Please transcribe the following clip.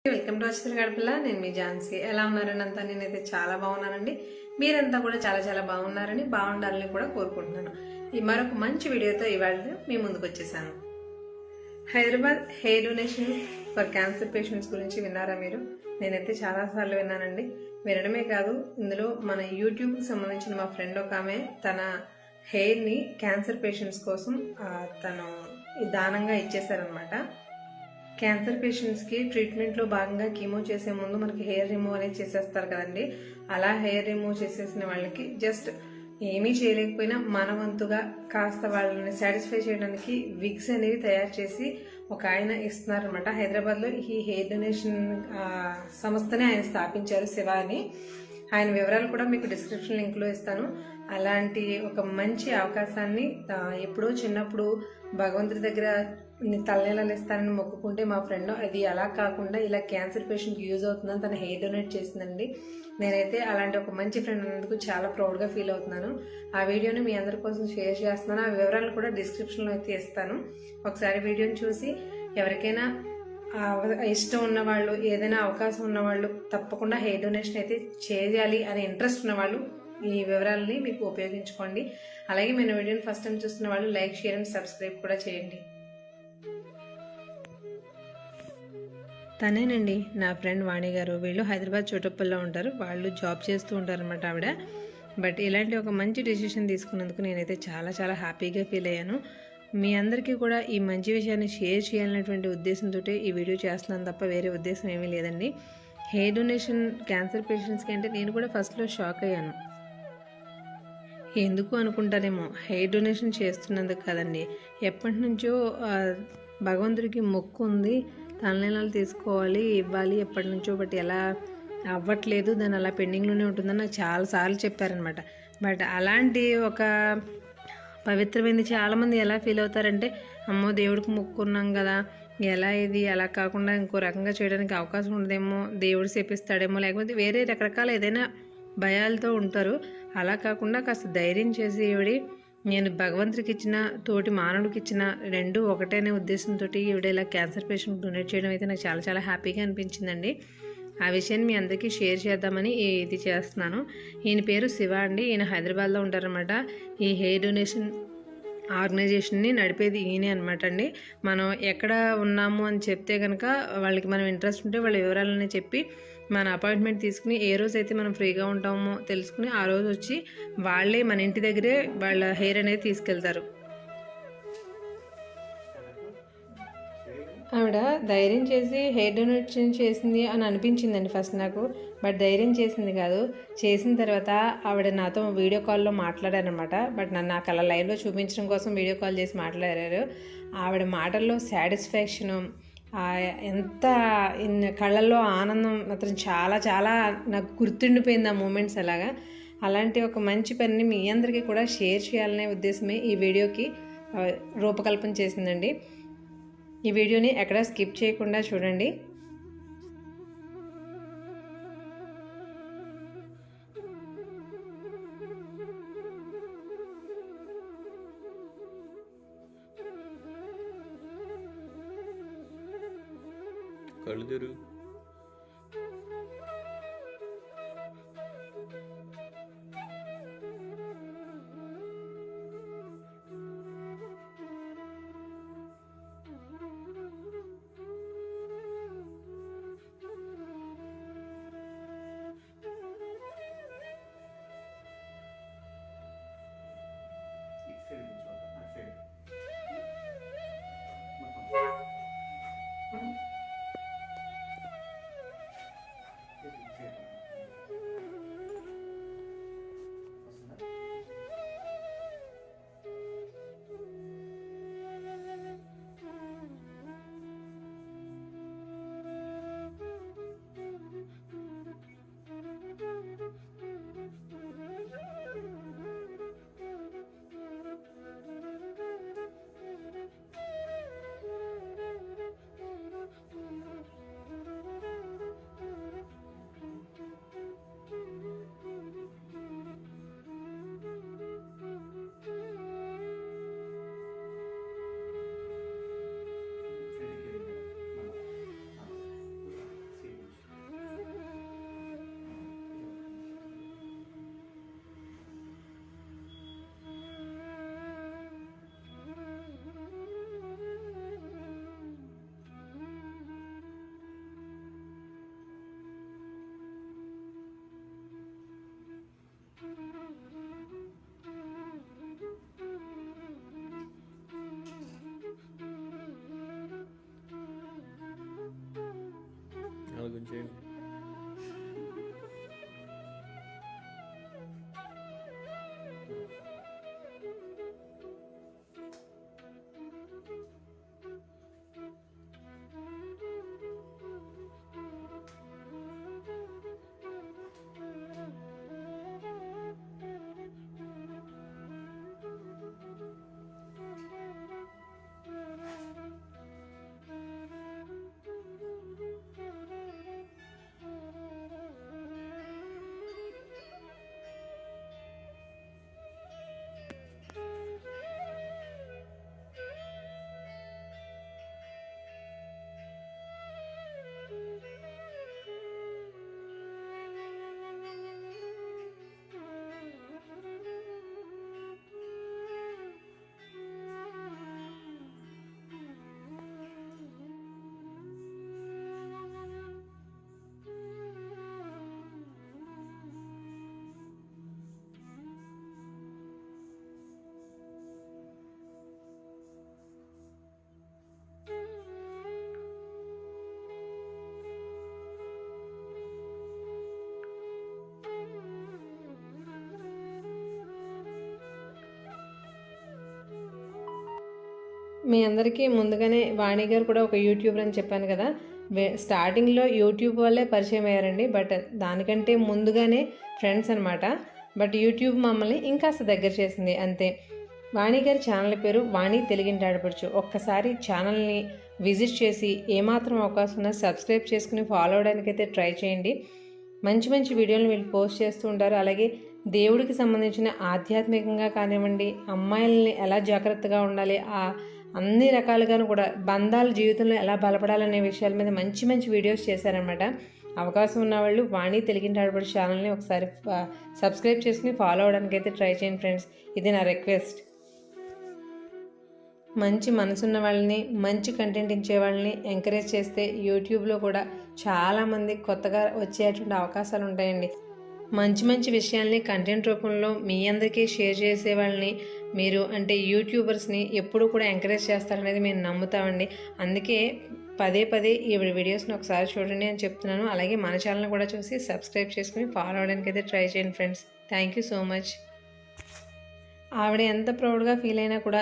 Welcome to అచిత్ర గడపల. నేను మీ ఝాన్సీ. ఎలా ఉన్నారని అంతా నేనైతే చాలా బాగున్నానండి. మీరంతా కూడా చాలా చాలా బాగున్నారని, బాగుండాలని కూడా కోరుకుంటున్నాను. ఈ మరొక మంచి వీడియోతో ఇవాళ మీ ముందుకు వచ్చేసాను. Hyderabad hair donation for cancer patients గురించి విన్నారా మీరు? నేనైతే చాలాసార్లు విన్నానండి. వినడమే కాదు, ఇందులో మన యూట్యూబ్కి సంబంధించిన మా ఫ్రెండ్ ఒక ఆమె తన హెయిర్ని క్యాన్సర్ పేషెంట్స్ కోసం తను దానంగా ఇచ్చేసారనమాట. క్యాన్సర్ పేషెంట్స్కి ట్రీట్మెంట్లో భాగంగా కీమో చేసే ముందు మనకి హెయిర్ రిమూవ్ అనేది చేసేస్తారు కదండి. అలా హెయిర్ రిమూవ్ చేసేసిన వాళ్ళకి జస్ట్ ఏమీ చేయలేకపోయినా మన వంతుగా కాస్త వాళ్ళని సాటిస్ఫై చేయడానికి విగ్స్ అనేవి తయారు చేసి ఒక ఆయన ఇస్తున్నారనమాట. హైదరాబాద్లో ఈ హెయిర్ డొనేషన్ సంస్థని ఆయన స్థాపించారు, శివ అని. ఆయన వివరాలు కూడా మీకు డిస్క్రిప్షన్ లింక్లో ఇస్తాను. అలాంటి ఒక మంచి అవకాశాన్ని ఎప్పుడో చిన్నప్పుడు భగవంతుడి దగ్గర తలనీళ్ళు ఇస్తానని మొక్కుకుంటే మా ఫ్రెండ్ అది అలా కాకుండా ఇలా క్యాన్సర్ పేషెంట్కి యూజ్ అవుతుందని తన హెయిర్ డొనేట్ చేసిందండి. నేనైతే అలాంటి ఒక మంచి ఫ్రెండ్ ఉన్నందుకు చాలా ప్రౌడ్గా ఫీల్ అవుతున్నాను. ఆ వీడియోని మీ అందరి కోసం షేర్ చేస్తున్నాను. ఆ వివరాలు కూడా డిస్క్రిప్షన్లో అయితే ఇస్తాను. ఒకసారి వీడియోని చూసి ఎవరికైనా ఇష్టం ఉన్నవాళ్ళు, ఏదైనా అవకాశం ఉన్నవాళ్ళు తప్పకుండా హెయిర్ డొనేషన్ అయితే చేయాలి అనే ఇంట్రెస్ట్ ఉన్నవాళ్ళు ఈ వివరాలని మీకు ఉపయోగించుకోండి. అలాగే మన వీడియోని ఫస్ట్ టైం చూస్తున్న వాళ్ళు లైక్, షేర్ అండ్ సబ్స్క్రైబ్ కూడా చేయండి. తనేనండి నా ఫ్రెండ్ వాణి గారు. వీళ్ళు హైదరాబాద్ చోటప్పల్లో ఉంటారు. వాళ్ళు జాబ్ చేస్తూ ఉంటారు అన్నమాట ఆవిడ. బట్ ఇలాంటి ఒక మంచి డెసిషన్ తీసుకున్నందుకు నేనైతే చాలా చాలా హ్యాపీగా ఫీల్ అయ్యాను. మీ అందరికీ కూడా ఈ మంచి విషయాన్ని షేర్ చేయాలనేటువంటి ఉద్దేశంతో ఈ వీడియో చేస్తున్నాను తప్ప వేరే ఉద్దేశం ఏమీ లేదండి. హెయిర్ డొనేషన్ క్యాన్సర్ పేషెంట్స్కి అంటే నేను కూడా ఫస్ట్లో షాక్ అయ్యాను. ఎందుకు అనుకుంటారేమో, హెయిర్ డొనేషన్ చేస్తున్నందుకు కదండి. ఎప్పటి నుంచో భగవంతుడికి మొక్కు ఉంది, తలనీలాలు తీసుకోవాలి, ఇవ్వాలి ఎప్పటి నుంచో. బట్ ఎలా అవ్వట్లేదు, దాన్ని అలా పెండింగ్లోనే ఉంటుందని నాకు చాలాసార్లు చెప్పారనమాట. బట్ అలాంటి ఒక పవిత్రమైనది చాలామంది ఎలా ఫీల్ అవుతారంటే, అమ్మో దేవుడికి మొక్కున్నాం కదా, ఎలా ఇది అలా కాకుండా ఇంకో రకంగా చేయడానికి అవకాశం ఉండదేమో, దేవుడు చేపిస్తాడేమో, లేకపోతే వేరే రకరకాల ఏదైనా భయాలతో ఉంటారు. అలా కాకుండా కాస్త ధైర్యం చేసి నేను భగవంతుడికి ఇచ్చిన, తోటి మానవుడికి ఇచ్చిన రెండు ఒకటే అనే ఉద్దేశంతో ఈవిడ ఇలా క్యాన్సర్ పేషెంట్ డొనేట్ చేయడం అయితే నాకు చాలా చాలా హ్యాపీగా అనిపించిందండి. ఆ విషయాన్ని మీ అందరికీ షేర్ చేద్దామని ఇది చేస్తున్నాను. ఈయన పేరు శివ అండి. ఈయన హైదరాబాద్లో ఉంటారనమాట. ఈ హెయిర్ డొనేషన్ ఆర్గనైజేషన్ని నడిపేది ఈయనే అనమాట అండి. మనం ఎక్కడ ఉన్నాము అని చెప్తే కనుక వాళ్ళకి మనం ఇంట్రెస్ట్ ఉంటే వాళ్ళ వివరాలని చెప్పి మన అపాయింట్మెంట్ తీసుకుని ఏ రోజు అయితే మనం ఫ్రీగా ఉంటామో తెలుసుకుని ఆ రోజు వచ్చి వాళ్ళే మన ఇంటి దగ్గరే వాళ్ళ హెయిర్ అనేది తీసుకెళ్తారు. ఆవిడ ధైర్యం చేసి హెయిర్ డొనేషన్ చేసింది అని అనిపించిందండి ఫస్ట్ నాకు. బట్ ధైర్యం చేసింది కాదు, చేసిన తర్వాత ఆవిడ నాతో వీడియో కాల్లో మాట్లాడారనమాట. బట్ నన్ను నాకు అలా లైవ్లో చూపించడం కోసం వీడియో కాల్ చేసి మాట్లాడారు. ఆవిడ మాటల్లో సాటిస్ఫాక్షను, ఎంత కళ్ళల్లో ఆనందం మాత్రం చాలా చాలా నాకు గుర్తుండిపోయింది ఆ మూమెంట్స్. అలాంటి ఒక మంచి పనిని మీ అందరికీ కూడా షేర్ చేయాలనే ఉద్దేశమే ఈ వీడియోకి రూపకల్పన చేసిందండి. ఈ వీడియోని ఎక్కడా స్కిప్ చేయకుండా చూడండి. కళ్ళు ఉంచేయండి. మీ అందరికీ ముందుగానే వాణి గారు కూడా ఒక యూట్యూబర్ అని చెప్పాను కదా. స్టార్టింగ్లో యూట్యూబ్ వల్లే పరిచయం అయ్యారండి. బట్ దానికంటే ముందుగానే ఫ్రెండ్స్ అనమాట. బట్ యూట్యూబ్ మమ్మల్ని ఇంకాస్త దగ్గర చేసింది అంతే. వాణి గారి ఛానల్ పేరు వాణి తెలుగింటి ఆడపడుచు. ఒక్కసారి ఛానల్ని విజిట్ చేసి ఏమాత్రం అవకాశం ఉన్నా సబ్స్క్రైబ్ చేసుకుని ఫాలో అవడానికైతే ట్రై చేయండి. మంచి మంచి వీడియోలు వీళ్ళు పోస్ట్ చేస్తూ ఉంటారు. అలాగే దేవుడికి సంబంధించిన ఆధ్యాత్మికంగా కానివ్వండి, అమ్మాయిల్ని ఎలా జాగ్రత్తగా ఉండాలి, అన్ని రకాలుగాను కూడా బంధాల జీవితంలో ఎలా బలపడాలనే విషయాల మీద మంచి మంచి వీడియోస్ చేశారనమాట. అవకాశం ఉన్న వాళ్ళు వాణి తెలుగింటి ఆడపడుచు ఛానల్ని ఒకసారి సబ్స్క్రైబ్ చేసుకుని ఫాలో అవడానికి అయితే ట్రై చేయండి ఫ్రెండ్స్. ఇది నా రిక్వెస్ట్. మంచి మనసున్న వాళ్ళని, మంచి కంటెంట్ ఇచ్చే వాళ్ళని ఎంకరేజ్ చేస్తే యూట్యూబ్లో కూడా చాలామంది కొత్తగా వచ్చేటువంటి అవకాశాలు ఉంటాయండి. మంచి మంచి విషయాల్ని కంటెంట్ రూపంలో మీ అందరికీ షేర్ చేసే వాళ్ళని మీరు అంటే యూట్యూబర్స్ని ఎప్పుడు కూడా ఎంకరేజ్ చేస్తారనేది మేము నమ్ముతామండి. అందుకే పదే పదే ఈ వీడియోస్ని ఒకసారి చూడండి అని చెప్తున్నాను. అలాగే మన ఛానల్ని కూడా చూసి సబ్స్క్రైబ్ చేసుకుని ఫాలో అవడానికి అయితే ట్రై చేయండి friends. Thank you so much. ఆవిడ ఎంత ప్రౌడ్గా ఫీల్ అయినా కూడా